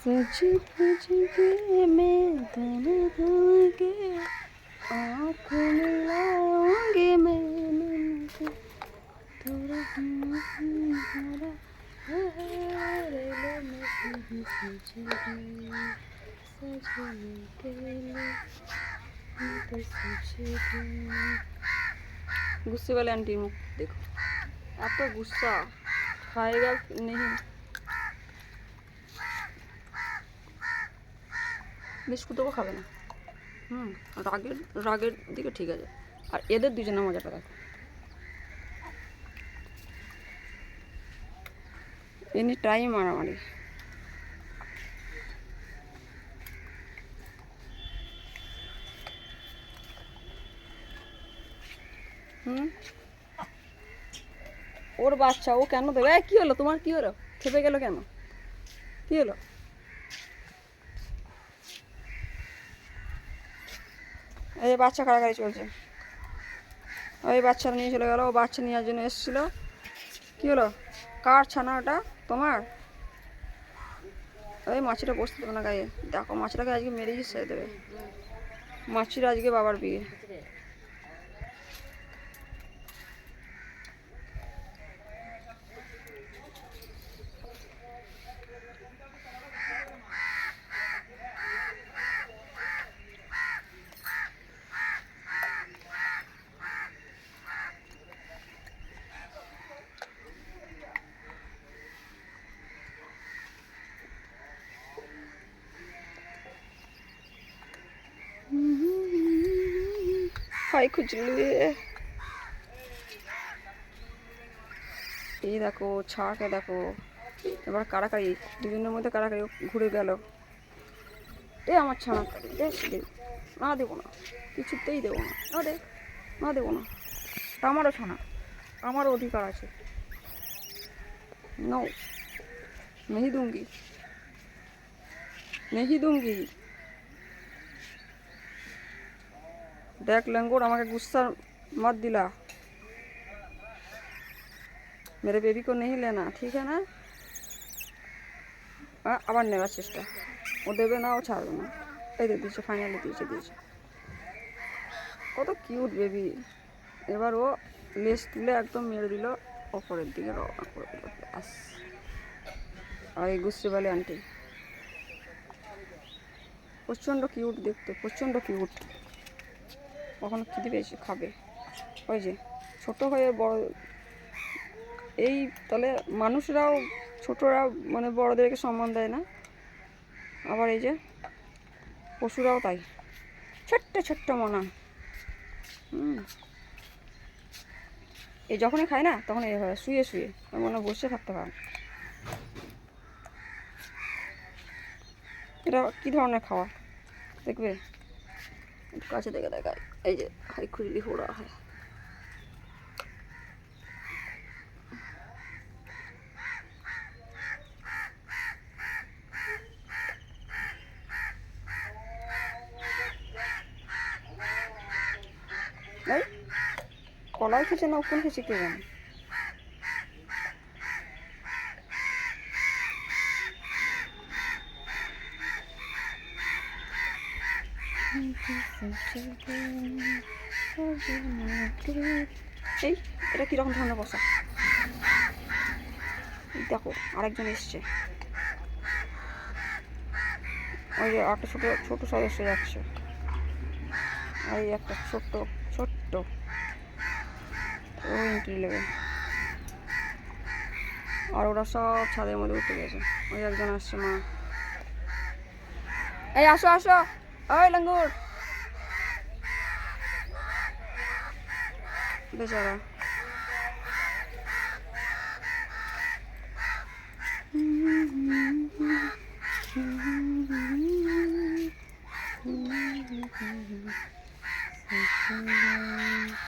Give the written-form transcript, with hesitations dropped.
सज धज के मैं तन तन के आँख मिलाऊंगी मैं तुमसे थोड़ा थोड़ा रे लो मैं तुम्हें सजनी सजने के लिए मैं तो सजनी। गुस्से वाले आंटी मुख देखो, आप तो गुस्सा खाएगा नहीं। বিস্কুটও খাবে না। রাগের রাগের দিকে ঠিক আছে। আর এদের দুজনের মজাটা দেখো, এনি টাইম মারামারি। ওর বাচ্চা, ও কেন দেবে? কি হলো তোমার, কি হলো? খেপে গেল কেন, কি হলো? এই বাচ্চা কাড়াকাড়ি চলছে, ওই বাচ্চারা নিয়ে চলে গেল। ও বাচ্চা নেওয়ার জন্য এসেছিল। কি হলো? কার ছানা ওটা তোমার? ওই মাছিটা বসতে দেবে না গায়ে। দেখো মাছিটাকে আজকে মেরেই ছেড়ে দেবে। মাছির আজকে বাবার বিয়ে। হাই খুঁজলি, এই দেখো ছাকে দেখো। এবার কাড়াকাড়ি, দুজনের মধ্যে কাড়াকাড়ি। ঘুরে গেল। এ আমার ছানা না, দেবো না, কিছুতেই দেবো না, না দে, না দেবো না। আমারও ছানা, আমারও অধিকার আছে। নো, नहीं दूंगी, नहीं दूंगी। देख लंगोट, আমাকে गुस्सा मत दिला। मेरे बेबी को नहीं लेना, ठीक है ना? আবার নেওয়ার চেষ্টা। ও দেবে না, ও ছাড়বে না। এই দিয়েছে, ফাইনালি দিয়েছে। কত কিউট বেবি। এবার ও লেজ তুলে একদম মেরে দিল, ওপরের দিকে রওনা করে দিল। ব্যাস। আর এই গুস্সে वाले আন্টি প্রচণ্ড কিউট দেখতে, প্রচণ্ড কিউট। কখনো খিদে পেয়েছে খাবে। ওই যে ছোট হয়ে বড়, এই তাহলে মানুষরাও ছোটরা মানে বড়দেরকে সম্মান দেয় না। আবার এই যে পশুরাও তাই, ছোট্ট ছোট্ট মনা। এই যখনই খায় না তখন এই হয় শুয়ে শুয়ে, মনে বসে থাকতে পারে। এটা কী ধরনের খাওয়া দেখবে, একটু কাছে দেখে দেখায়। এই যে হাই খুজলি हो रहा है। কলাই খেছে না উপল খেছে কে জানে। এই এটা কীরকম ধরনের বসা দেখো। আরেকজন এসছে, ওই যে একটা ছোট ছোট সদস্য যাচ্ছে। আর এই একটা ছোট্ট ছোট্ট এন্ট্রি নেবে। আর ওরা সব ছাদের মধ্যে উঠে গেছে। ওই একজন আসছে, মা। এই আসো আসো, ওই লঙ্গুর বেচারা।